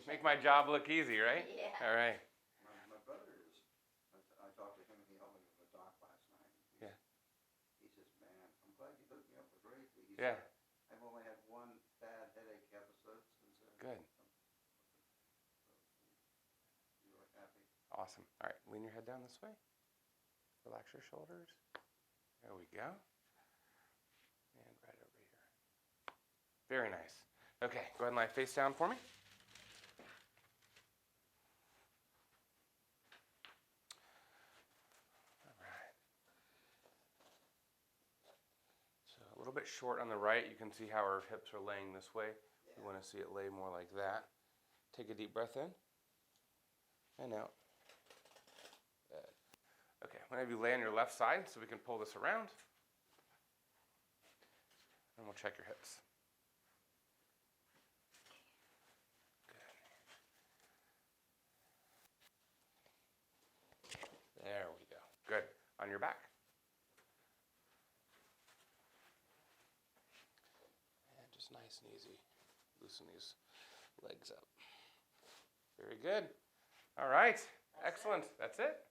Make my job look easy, right? Yeah. All right. My brother is, I talked to him, he helped me with the doc last night. Yeah. He says, man, I'm glad you hooked me up with Rayleigh. He Yeah. said, I've only had one bad headache episode since then. Good. I'm really happy. Awesome. All right, lean your head down this way. Relax your shoulders. There we go. And right over here. Very nice. Okay, go ahead and lie face down for me. All right. So a little bit short on the right. You can see how our hips are laying this way. We want to see it lay more like that. Take a deep breath in and out. Good. Okay, I'm going to have you lay on your left side so we can pull this around. And we'll check your hips. Good. There we go. Good. On your back. And just nice and easy. Loosen these legs up. Very good. All right. Excellent. That's it.